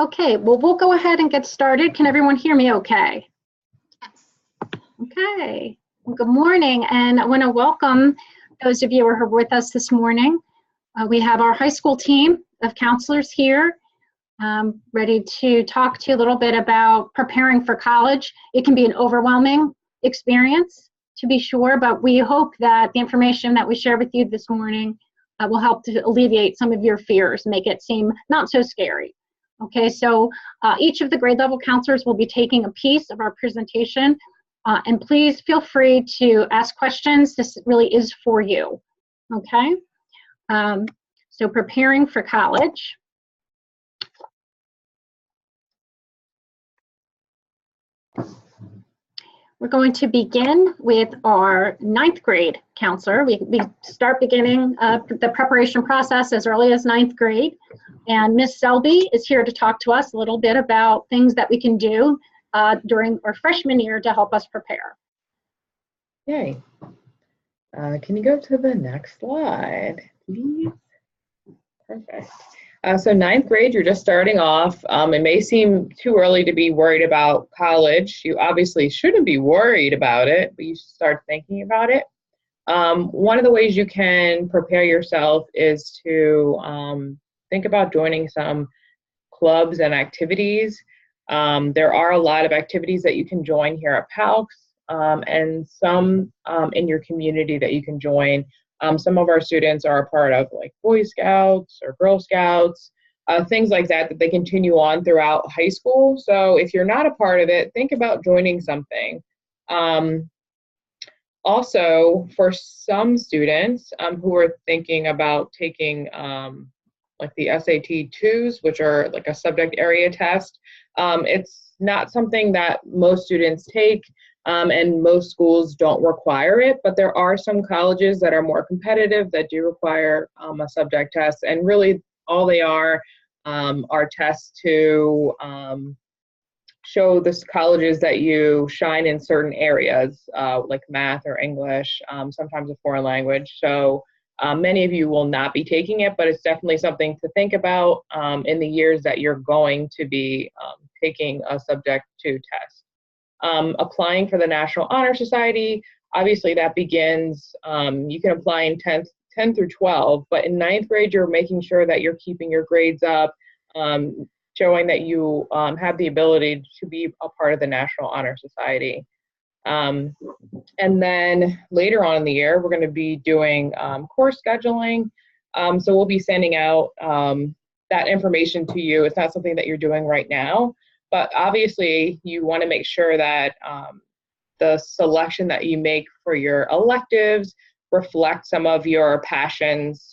Okay, well, we'll go ahead and get started. Can everyone hear me okay? Yes. Okay, well, good morning, and I want to welcome those of you who are with us this morning. We have our high school team of counselors here, ready to talk to you a little bit about preparing for college. It can be an overwhelming experience, to be sure, but we hope that the information that we share with you this morning will help to alleviate some of your fears, make it seem not so scary. Okay, so each of the grade level counselors will be taking a piece of our presentation, and please feel free to ask questions. This really is for you, okay? So preparing for college. We're going to begin with our 9th grade counselor. We start beginning the preparation process as early as 9th grade. And Ms. Selby is here to talk to us a little bit about things that we can do during our freshman year to help us prepare. Yay. Can you go to the next slide, please? Perfect. So 9th grade, you're just starting off. It may seem too early to be worried about college. You obviously shouldn't be worried about it, but you should start thinking about it. One of the ways you can prepare yourself is to think about joining some clubs and activities. There are a lot of activities that you can join here at PALCS, and some in your community that you can join. Some of our students are a part of like Boy Scouts or Girl Scouts, things like that they continue on throughout high school. So if you're not a part of it, think about joining something. Also, for some students who are thinking about taking like the SAT-2s, which are like a subject area test, it's not something that most students take. And most schools don't require it, but there are some colleges that are more competitive that do require a subject test, and really all they are tests to show the colleges that you shine in certain areas, like math or English, sometimes a foreign language. So many of you will not be taking it, but it's definitely something to think about in the years that you're going to be taking a subject to test. Applying for the National Honor Society, obviously that begins, you can apply in 10 through 12, but in 9th grade, you're making sure that you're keeping your grades up, showing that you have the ability to be a part of the National Honor Society. And then later on in the year, we're going to be doing course scheduling. So we'll be sending out that information to you. It's not something that you're doing right now. But obviously, you want to make sure that the selection that you make for your electives reflect some of your passions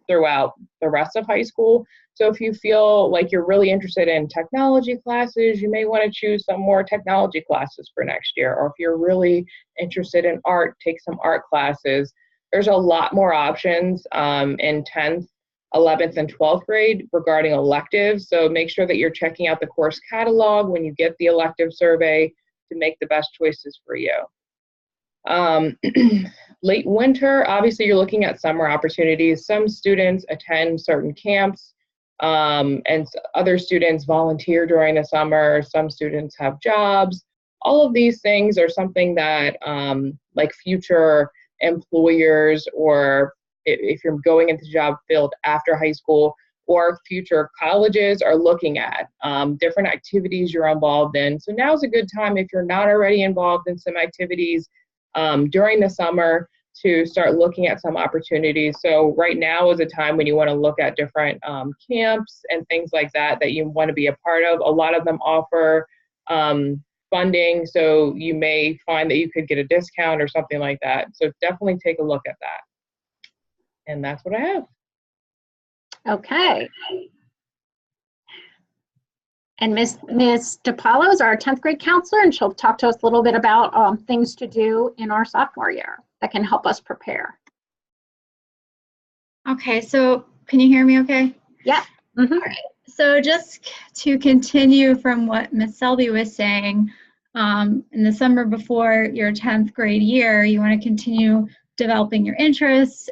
throughout the rest of high school. So if you feel like you're really interested in technology classes, you may want to choose some more technology classes for next year. Or if you're really interested in art, take some art classes. There's a lot more options in 10th, 11th, and 12th grade regarding electives. So make sure that you're checking out the course catalog when you get the elective survey to make the best choices for you. Late winter, obviously you're looking at summer opportunities. Some students attend certain camps, and other students volunteer during the summer. Some students have jobs. All of these things are something that like future employers, or if you're going into the job field after high school, or future colleges are looking at different activities you're involved in. So now's a good time, if you're not already involved in some activities during the summer, to start looking at some opportunities. So right now is a time when you want to look at different camps and things like that you want to be a part of. A lot of them offer funding, so you may find that you could get a discount or something like that. So definitely take a look at that. And that's what I have. Okay. And Ms. DePaulo is our 10th grade counselor, and she'll talk to us a little bit about things to do in our sophomore year that can help us prepare. Okay, so can you hear me okay? Yeah. Mm-hmm. All right. So just to continue from what Ms. Selby was saying, in the summer before your 10th grade year, you want to continue developing your interests,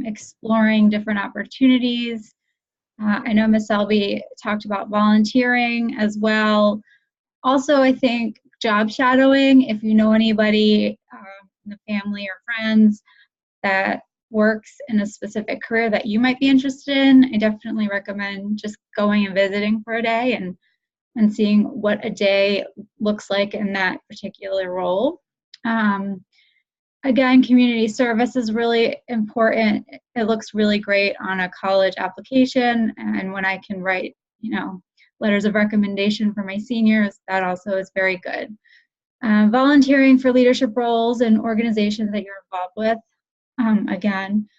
exploring different opportunities, I know Ms. Selby talked about volunteering as well. Also, I think job shadowing, if you know anybody in the family or friends that works in a specific career that you might be interested in, I definitely recommend just going and visiting for a day and seeing what a day looks like in that particular role. Again, community service is really important. It looks really great on a college application, and when I can write, letters of recommendation for my seniors, that also is very good. Volunteering for leadership roles and organizations that you're involved with. Again,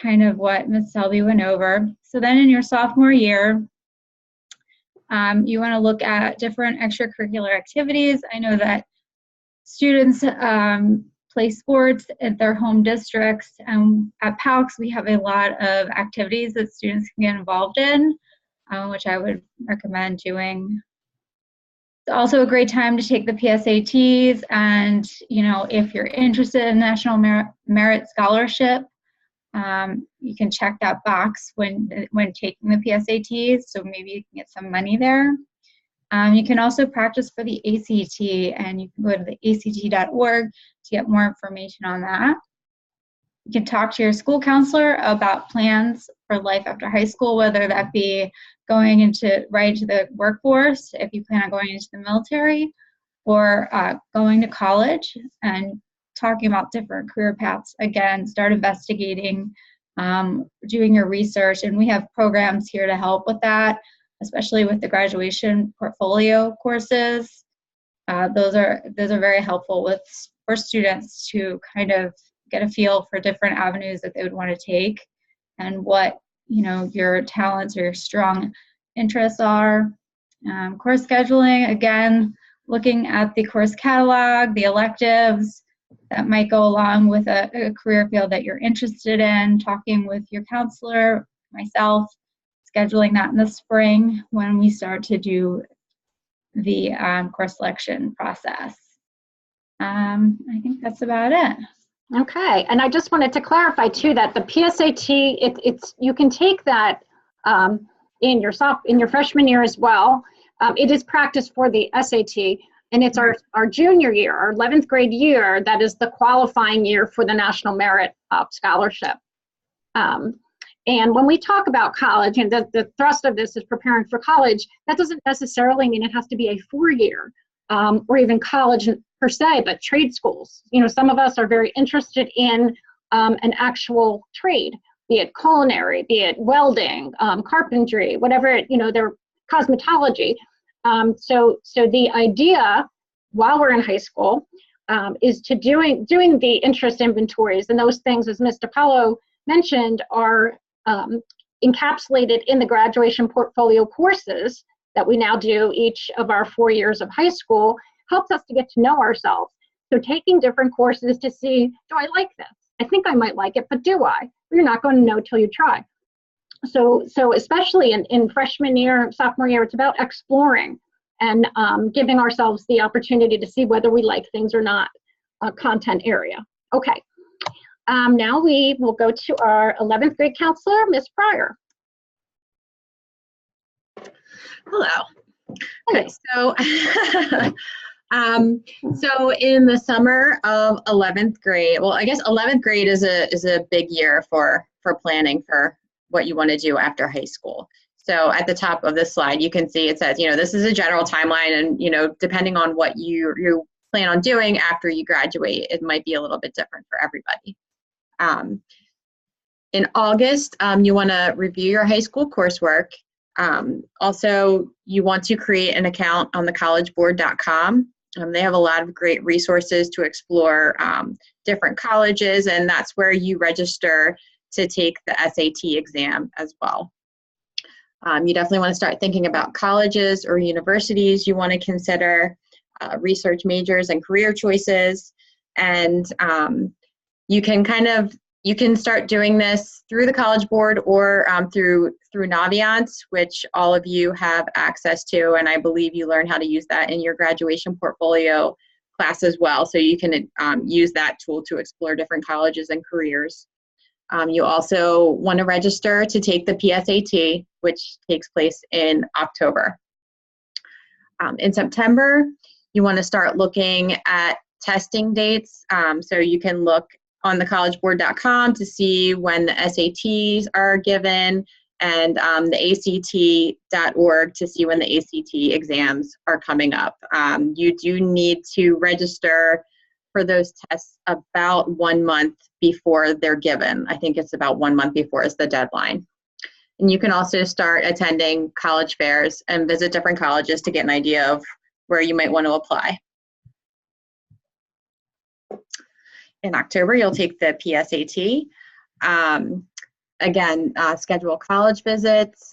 kind of what Ms. Selby went over. So then in your sophomore year, you want to look at different extracurricular activities. I know that students play sports at their home districts, and at PALCS we have a lot of activities that students can get involved in, which I would recommend doing. It's also a great time to take the PSATs, and if you're interested in National Merit Scholarship, you can check that box when taking the PSATs, so maybe you can get some money there. You can also practice for the ACT, and you can go to the act.org to get more information on that. You can talk to your school counselor about plans for life after high school, whether that be going right into the workforce, if you plan on going into the military, or going to college, and talking about different career paths. Again, start investigating, doing your research, and we have programs here to help with that, especially with the graduation portfolio courses. Those are very helpful for students to kind of get a feel for different avenues that they would want to take, and what your talents or your strong interests are. Course scheduling, again, looking at the course catalog, the electives that might go along with a career field that you're interested in, talking with your counselor, myself, scheduling that in the spring when we start to do the course selection process. I think that's about it. Okay, and I just wanted to clarify too that the PSAT, you can take that in your freshman year as well. It is practice for the SAT, and it's our junior year, our 11th grade year, that is the qualifying year for the National Merit Scholarship. And when we talk about college, and the thrust of this is preparing for college, that doesn't necessarily mean it has to be a 4-year or even college per se, but trade schools. Some of us are very interested in an actual trade, be it culinary, be it welding, carpentry, whatever, they're cosmetology. So the idea while we're in high school is to doing the interest inventories, and those things, as Ms. DiPaolo mentioned, are encapsulated in the graduation portfolio courses that we now do each of our 4 years of high school. Helps us to get to know ourselves. So taking different courses to see, do I like this? I think I might like it, but do I? You're not going to know till you try. So especially in freshman year, sophomore year, it's about exploring and giving ourselves the opportunity to see whether we like things or not, content area. Okay, now we will go to our 11th grade counselor, Ms. Pryor. Hello. Okay, so so in the summer of 11th grade, well, I guess 11th grade is a big year for planning for what you want to do after high school. So at the top of this slide, you can see it says, this is a general timeline, and depending on what you plan on doing after you graduate, it might be a little bit different for everybody. In August, you want to review your high school coursework. Also, you want to create an account on thecollegeboard.com. They have a lot of great resources to explore different colleges, and that's where you register to take the SAT exam as well. You definitely want to start thinking about colleges or universities you want to consider, research majors and career choices, and you can start doing this through the College Board or through Naviance, which all of you have access to, and I believe you learn how to use that in your graduation portfolio class as well. So you can use that tool to explore different colleges and careers. You also want to register to take the PSAT, which takes place in October. In September, you want to start looking at testing dates. So you can look on the collegeboard.com to see when the SATs are given, and the ACT.org to see when the ACT exams are coming up. You do need to register for those tests about 1 month before they're given. I think it's about 1 month before is the deadline. And you can also start attending college fairs and visit different colleges to get an idea of where you might want to apply. In October, you'll take the PSAT. Again, schedule college visits,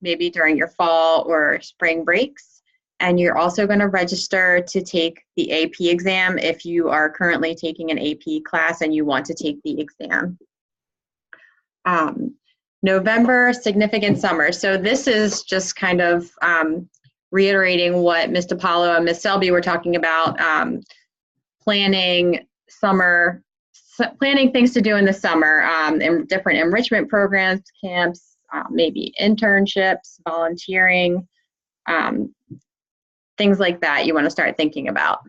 maybe during your fall or spring breaks. And you're also going to register to take the AP exam if you are currently taking an AP class and you want to take the exam. November, significant summer. So this is just kind of reiterating what Ms. DiPaolo and Ms. Selby were talking about, planning things to do in the summer, in different enrichment programs, camps, maybe internships, volunteering, things like that you want to start thinking about.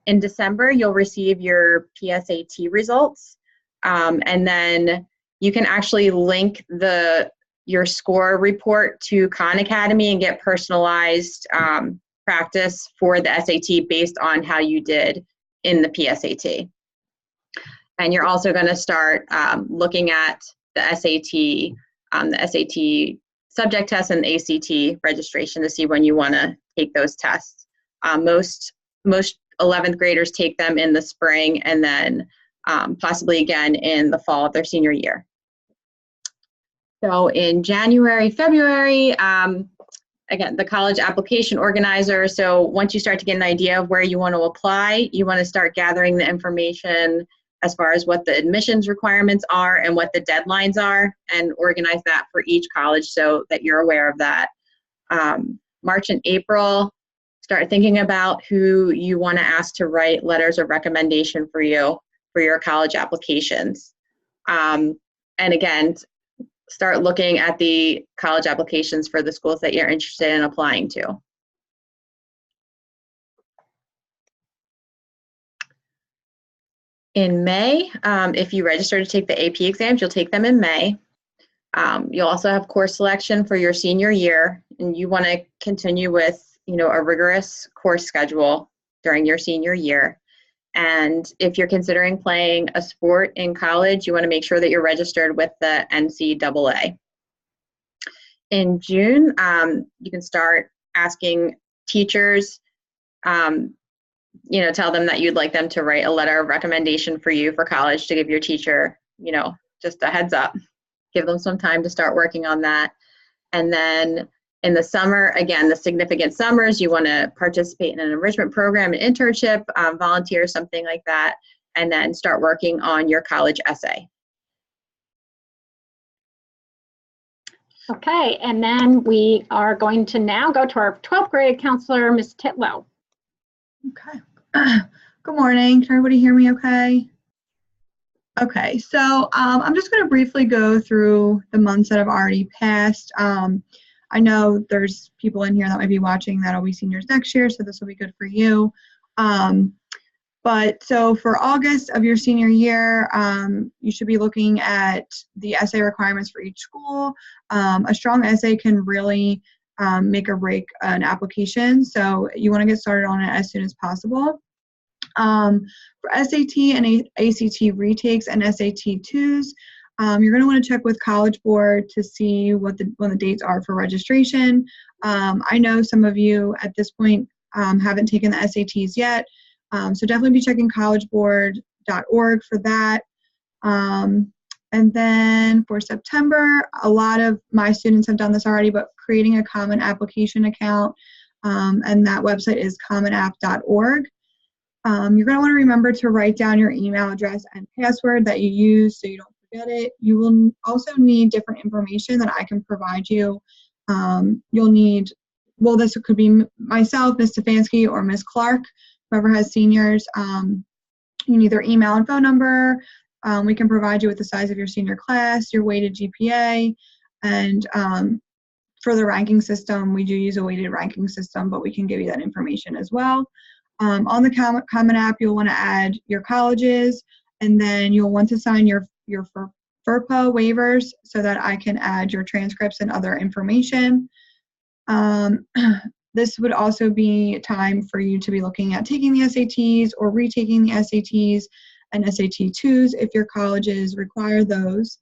In December, you'll receive your PSAT results, and then you can actually link your score report to Khan Academy and get personalized practice for the SAT based on how you did in the PSAT. And you're also going to start looking at the SAT subject test and the ACT registration to see when you want to take those tests. Most 11th graders take them in the spring and then possibly again in the fall of their senior year. So in January, February, again, the college application organizer. So once you start to get an idea of where you want to apply, you want to start gathering the information as far as what the admissions requirements are and what the deadlines are, and organize that for each college so that you're aware of that. March and April, start thinking about who you want to ask to write letters of recommendation for you for your college applications. And again, start looking at the college applications for the schools that you're interested in applying to. In May, if you register to take the AP exams, you'll take them in May. You'll also have course selection for your senior year, and you want to continue with, a rigorous course schedule during your senior year. And if you're considering playing a sport in college, you want to make sure that you're registered with the NCAA. In June, you can start asking teachers, tell them that you'd like them to write a letter of recommendation for you for college to give your teacher, just a heads up. Give them some time to start working on that. And then in the summer, again, the significant summers, you want to participate in an enrichment program, an internship, volunteer, something like that, and then start working on your college essay. Okay, and then we are going to now go to our 12th grade counselor, Ms. Titlow. Okay. Good morning. Can everybody hear me okay? Okay, so I'm just going to briefly go through the months that have already passed. I know there's people in here that might be watching that'll be seniors next year, so this will be good for you. But so for August of your senior year, you should be looking at the essay requirements for each school. A strong essay can really make or break an application, so you want to get started on it as soon as possible. For SAT and ACT retakes and SAT2s, you're going to want to check with College Board to see when the dates are for registration. I know some of you at this point haven't taken the SATs yet, so definitely be checking collegeboard.org for that. And then for September, a lot of my students have done this already, but creating a Common Application account, and that website is commonapp.org. You're going to want to remember to write down your email address and password that you use so you don't forget it. You will also need different information that I can provide you. You'll need, this could be myself, Ms. Stefanski, or Ms. Clark, whoever has seniors. You need their email and phone number, We can provide you with the size of your senior class, your weighted GPA, and for the ranking system, we do use a weighted ranking system, but we can give you that information as well. On the Common App, you'll want to add your colleges, and then you'll want to sign your FERPA waivers so that I can add your transcripts and other information. This would also be time for you to be looking at taking the SATs or retaking the SATs and SAT-2s if your colleges require those.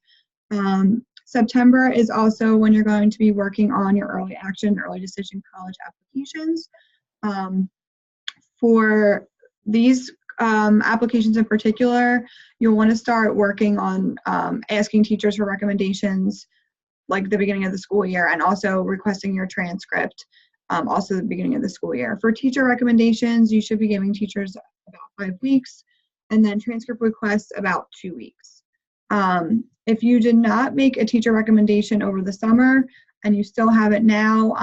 September is also when you're going to be working on your early action, early decision college applications. For these applications in particular, you'll want to start working on asking teachers for recommendations like the beginning of the school year, and also requesting your transcript also the beginning of the school year. For teacher recommendations, you should be giving teachers about 5 weeks, and then transcript requests about 2 weeks. If you did not make a teacher recommendation over the summer and you still have it now,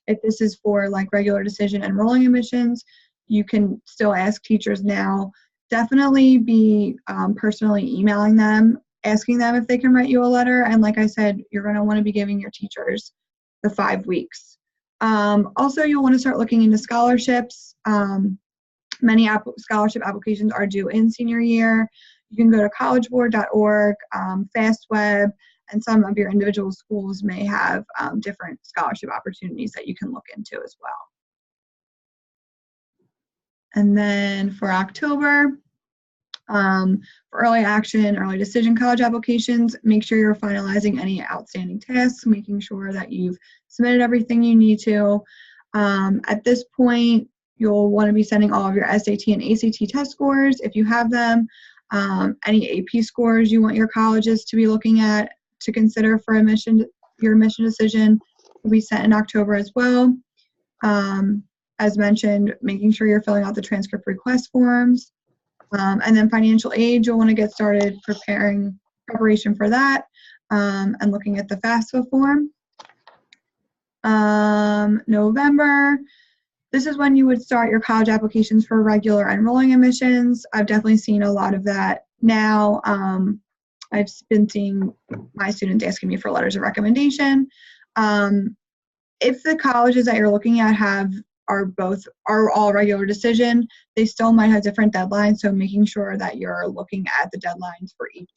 if this is for like regular decision and rolling admissions, you can still ask teachers now. Definitely be personally emailing them, asking them if they can write you a letter. And like I said, you're going to want to be giving your teachers the 5 weeks. Also, you'll want to start looking into scholarships. Many scholarship applications are due in senior year. You can go to collegeboard.org, FastWeb, and some of your individual schools may have different scholarship opportunities that you can look into as well. And then for October, for early action, early decision college applications, make sure you're finalizing any outstanding tasks, making sure that you've submitted everything you need to. At this point, you'll want to be sending all of your SAT and ACT test scores if you have them. Any AP scores you want your colleges to be looking at to consider for your admission decision will be sent in October as well. As mentioned, making sure you're filling out the transcript request forms. And then financial aid, you'll want to get started preparation for that, and looking at the FAFSA form. November, this is when you would start your college applications for regular and rolling admissions. I've definitely seen a lot of that now. I've been seeing my students asking me for letters of recommendation. If the colleges that you're looking at are all regular decision, they still might have different deadlines, so making sure that you're looking at the deadlines for each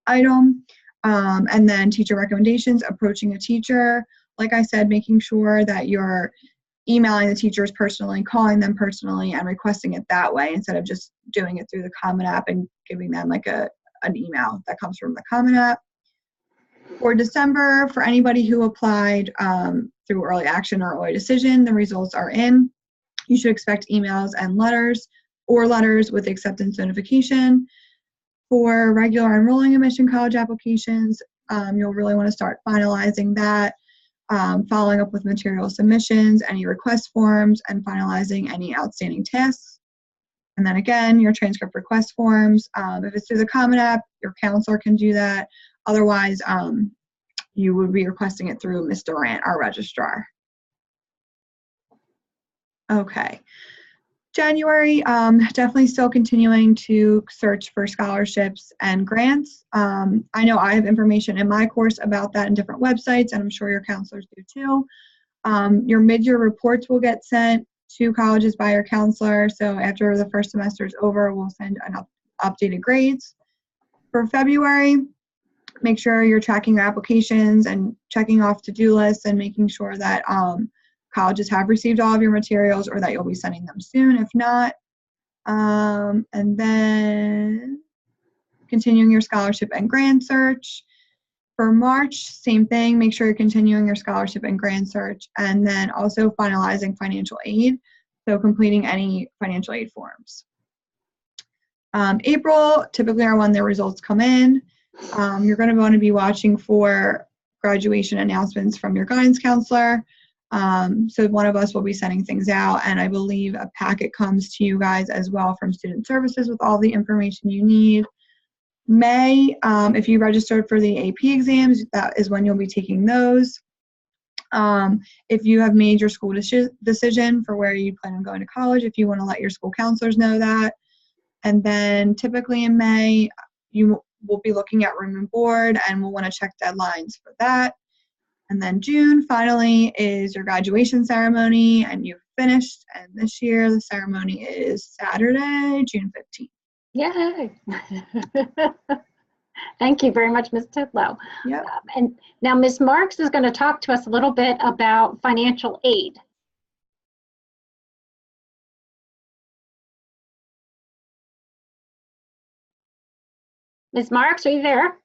item. And then teacher recommendations, approaching a teacher. Like I said, making sure that you're emailing the teachers personally, calling them personally, and requesting it that way instead of just doing it through the Common App and giving them like an email that comes from the Common App. For December, for anybody who applied through early action or early decision, the results are in. You should expect emails and letters with acceptance notification. For regular and rolling admission college applications, you'll really want to start finalizing that, following up with material submissions, any request forms, and finalizing any outstanding tasks. And then again, your transcript request forms. If it's through the Common App, your counselor can do that. Otherwise, you would be requesting it through Ms. Durant, our registrar. Okay. January, definitely still continuing to search for scholarships and grants. I know I have information in my course about that in different websites, and I'm sure your counselors do too. Your mid-year reports will get sent to colleges by your counselor. So after the first semester is over, we'll send updated grades. For February, make sure you're tracking your applications and checking off to-do lists and making sure that colleges have received all of your materials or that you'll be sending them soon if not. And then continuing your scholarship and grant search. For March, same thing, make sure you're continuing your scholarship and grant search, and then also finalizing financial aid, so completing any financial aid forms. April, typically are when the results come in. You're going to want to be watching for graduation announcements from your guidance counselor. So one of us will be sending things out, and I believe a packet comes to you guys as well from Student Services with all the information you need. May, if you registered for the AP exams, that is when you'll be taking those. If you have made your school decision for where you plan on going to college, if you want to let your school counselors know that. And then typically in May, you will be looking at room and board, and we'll want to check deadlines for that. And then June, finally, is your graduation ceremony, and you've finished. And this year, the ceremony is Saturday, June 15th. Yay. Thank you very much, Ms. Tidlow. Yep. And now Ms. Marks is going to talk to us a little bit about financial aid. Ms. Marks, are you there?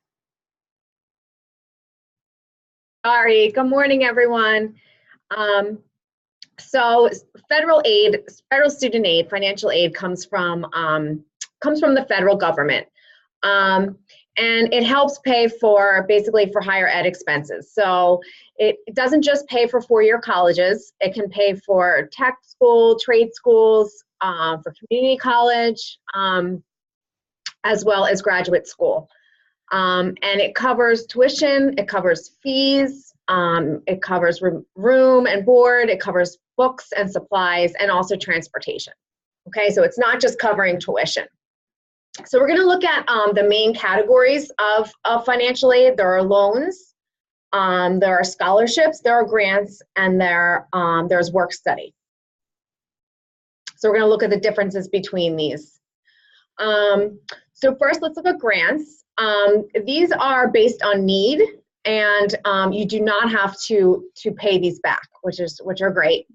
Sorry, good morning, everyone. So federal aid, federal student aid, financial aid comes from the federal government. And it helps pay for, basically for higher ed expenses. So it doesn't just pay for four-year colleges, it can pay for tech school, trade schools, for community college, as well as graduate school. And it covers tuition, it covers fees, it covers room and board, it covers books and supplies, and also transportation. Okay, so it's not just covering tuition. So we're going to look at the main categories of financial aid. There are loans, there are scholarships, there are grants, and there's work study. So we're going to look at the differences between these. So first, let's look at grants. These are based on need, and you do not have to pay these back, which are great.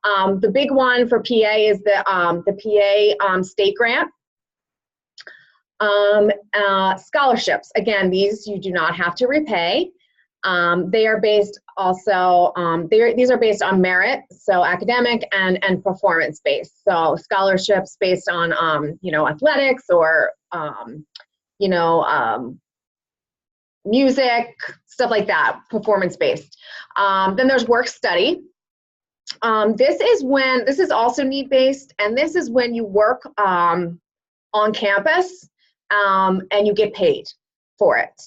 The big one for PA is the PA state grant. Scholarships, again, these you do not have to repay. They are based also, these are based on merit, so academic and performance based. So scholarships based on, you know, athletics or, you know, music, stuff like that, performance based. Then there's work study. This is also need based, and this is when you work on campus and you get paid for it.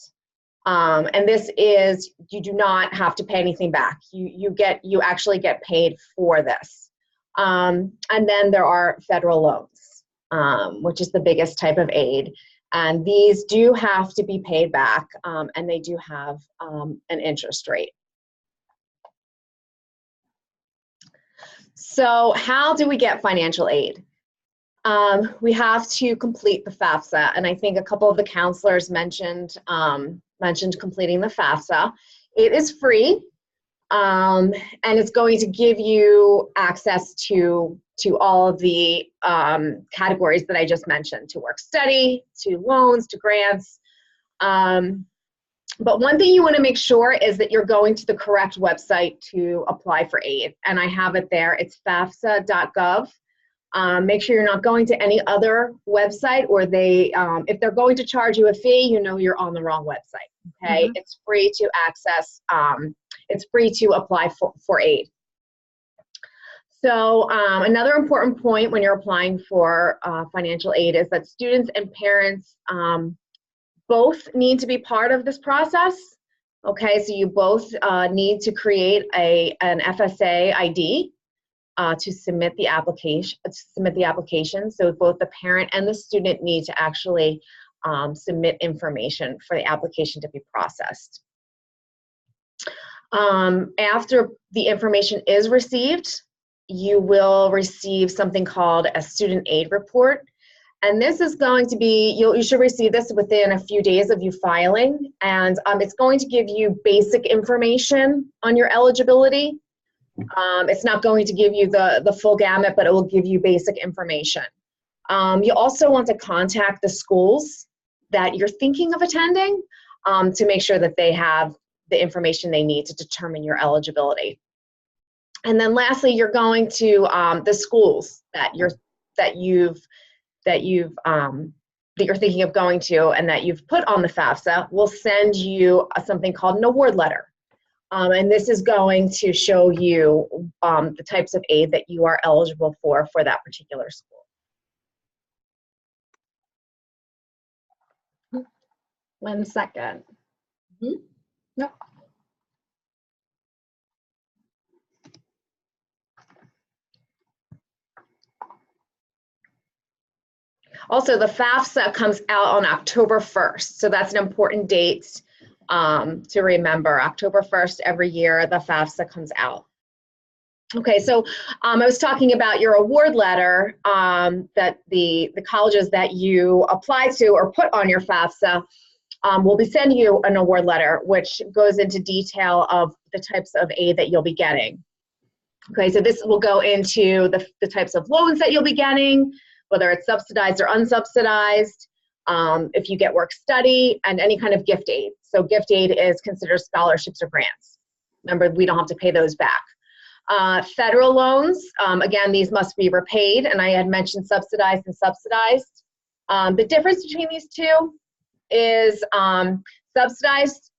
And this is, you do not have to pay anything back. You actually get paid for this. And then there are federal loans, which is the biggest type of aid. And these do have to be paid back, and they do have an interest rate. So how do we get financial aid? We have to complete the FAFSA, and I think a couple of the counselors mentioned completing the FAFSA. It is free, and it's going to give you access to all of the categories that I just mentioned, to work study, to loans, to grants. But one thing you want to make sure is that you're going to the correct website to apply for aid, and I have it there. It's fafsa.gov. Make sure you're not going to any other website, or if they're going to charge you a fee, you know you're on the wrong website, okay? Mm-hmm. It's free to access, it's free to apply for aid. So another important point when you're applying for financial aid is that students and parents both need to be part of this process, okay? So you both need to create an FSA ID. To submit the application. So both the parent and the student need to actually submit information for the application to be processed. After the information is received, you will receive something called a student aid report. And this is going to be, you should receive this within a few days of you filing. And it's going to give you basic information on your eligibility. It's not going to give you the full gamut, but it will give you basic information. You also want to contact the schools that you're thinking of attending to make sure that they have the information they need to determine your eligibility. And then lastly, you're going to the schools that you're thinking of going to and that you've put on the FAFSA will send you something called an award letter. And this is going to show you the types of aid that you are eligible for that particular school. 1 second. Mm-hmm. No. Also, the FAFSA comes out on October 1st, so that's an important date to remember. October 1st every year, the FAFSA comes out. Okay, so I was talking about your award letter that the colleges that you apply to or put on your FAFSA will be sending you an award letter, which goes into detail of the types of aid that you'll be getting. Okay, so this will go into the types of loans that you'll be getting, whether it's subsidized or unsubsidized, if you get work study, and any kind of gift aid. So gift aid is considered scholarships or grants. Remember, we don't have to pay those back. Federal loans, again, these must be repaid, and I had mentioned subsidized and subsidized. The difference between these two is subsidized,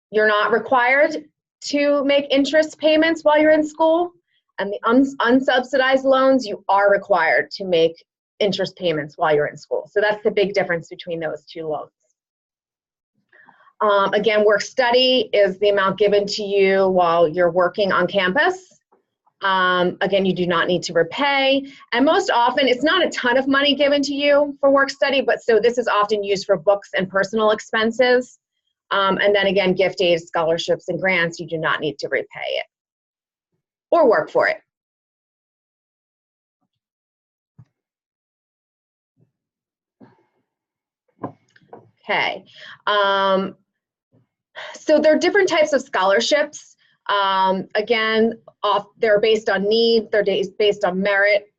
you're not required to make interest payments while you're in school, and the unsubsidized loans, you are required to make interest payments while you're in school. So that's the big difference between those two loans. Again, work study is the amount given to you while you're working on campus. Again, you do not need to repay. And most often, it's not a ton of money given to you for work study, but so this is often used for books and personal expenses. And then again, gift aid, scholarships, and grants, you do not need to repay it or work for it. Okay. So there are different types of scholarships. Again, they're based on need, they're based on merit,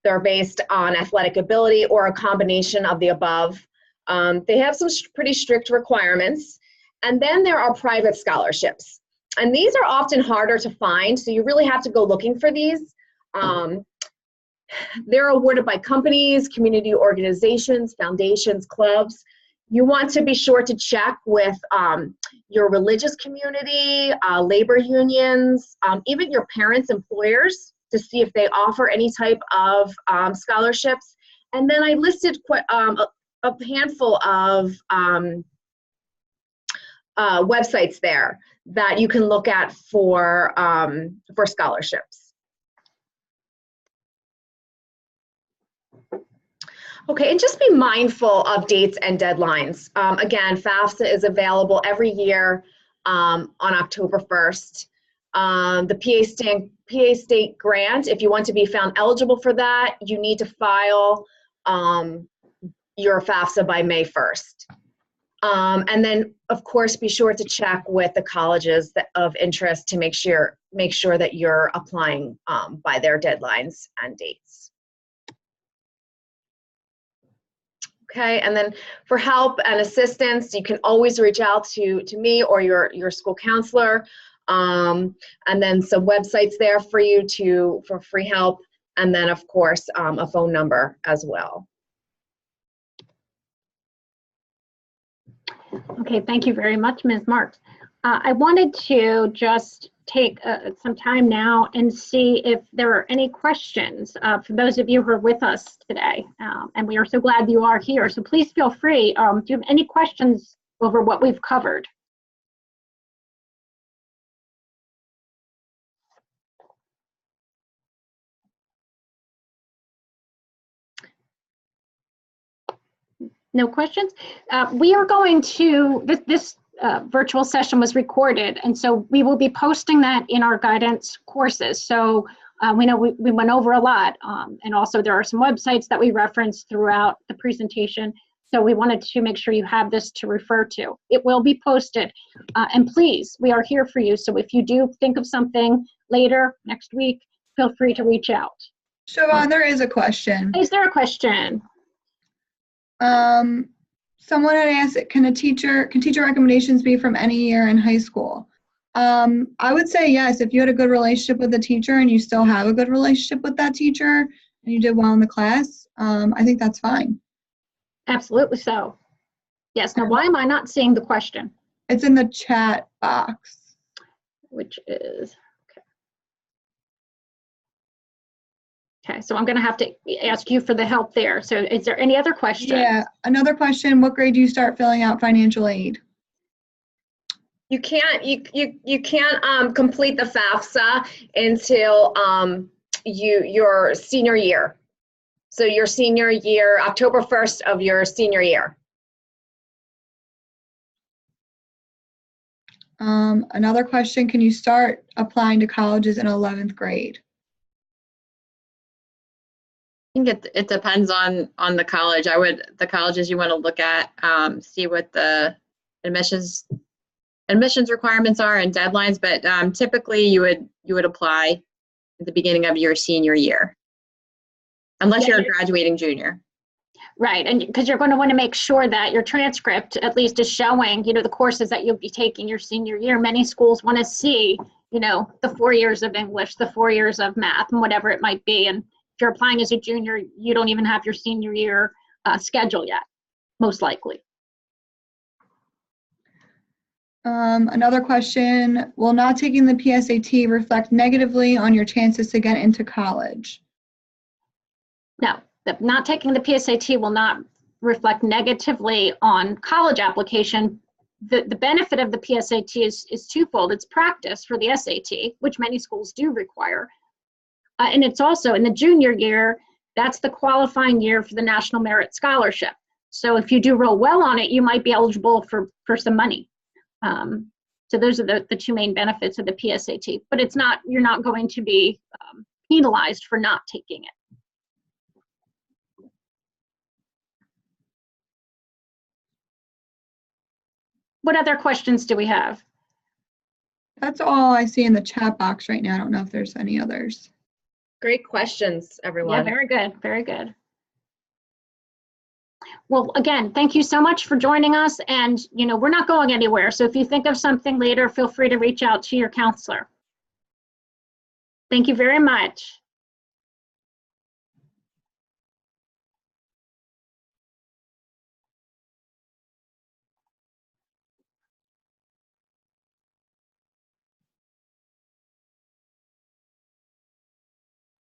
they're based on athletic ability, or a combination of the above. They have some pretty strict requirements. And then there are private scholarships. And these are often harder to find, so you really have to go looking for these. They're awarded by companies, community organizations, foundations, clubs. You want to be sure to check with your religious community, labor unions, even your parents' employers to see if they offer any type of scholarships. And then I listed quite, a handful of websites there that you can look at for scholarships. Okay, and just be mindful of dates and deadlines. Again, FAFSA is available every year on October 1st. The PA State grant, if you want to be found eligible for that, you need to file your FAFSA by May 1st. And then, of course, be sure to check with the colleges of interest to make sure that you're applying by their deadlines and dates. Okay, and then for help and assistance, you can always reach out to me or your school counselor. And then some websites there for you for free help. And then, of course, a phone number as well. Okay, thank you very much, Ms. Marks. I wanted to just take some time now and see if there are any questions for those of you who are with us today. And we are so glad you are here. So please feel free. Do you have any questions over what we've covered? No questions? We are going to, this virtual session was recorded, and so we will be posting that in our guidance courses. So we know we went over a lot, and also there are some websites that we referenced throughout the presentation. So we wanted to make sure you have this to refer to. It will be posted, and please, we are here for you. So if you do think of something later, next week, feel free to reach out. Siobhan, there is a question. Is there a question? Someone had asked, can teacher recommendations be from any year in high school? I would say yes. If you had a good relationship with the teacher and you still have a good relationship with that teacher and you did well in the class, I think that's fine. Absolutely so. Yes. Now, why am I not seeing the question? It's in the chat box. Which is, okay, so I'm going to have to ask you for the help there. So is there any other questions? Yeah, another question. What grade do you start filling out financial aid? You can't complete the FAFSA until your senior year. So your senior year, October 1st of your senior year. Another question, can you start applying to colleges in 11th grade? I think it depends on the college. The colleges you want to look at, see what the admissions requirements are and deadlines, but typically you would apply at the beginning of your senior year, unless you're a graduating junior. Right, and because you're going to want to make sure that your transcript at least is showing, the courses that you'll be taking your senior year. Many schools want to see, the 4 years of English, the 4 years of math, and whatever it might be. And if you're applying as a junior, you don't even have your senior year schedule yet, most likely. Another question, will not taking the PSAT reflect negatively on your chances to get into college? No, not taking the PSAT will not reflect negatively on college application. The benefit of the PSAT is twofold. It's practice for the SAT, which many schools do require. And it's also in the junior year, that's the qualifying year for the National Merit Scholarship. So if you do real well on it, you might be eligible for some money. So those are the two main benefits of the PSAT, but you're not going to be penalized for not taking it. What other questions do we have? That's all I see in the chat box right now. I don't know if there's any others. Great questions, everyone. Yeah, very good, very good. Well, again, thank you so much for joining us. And, we're not going anywhere. So if you think of something later, feel free to reach out to your counselor. Thank you very much.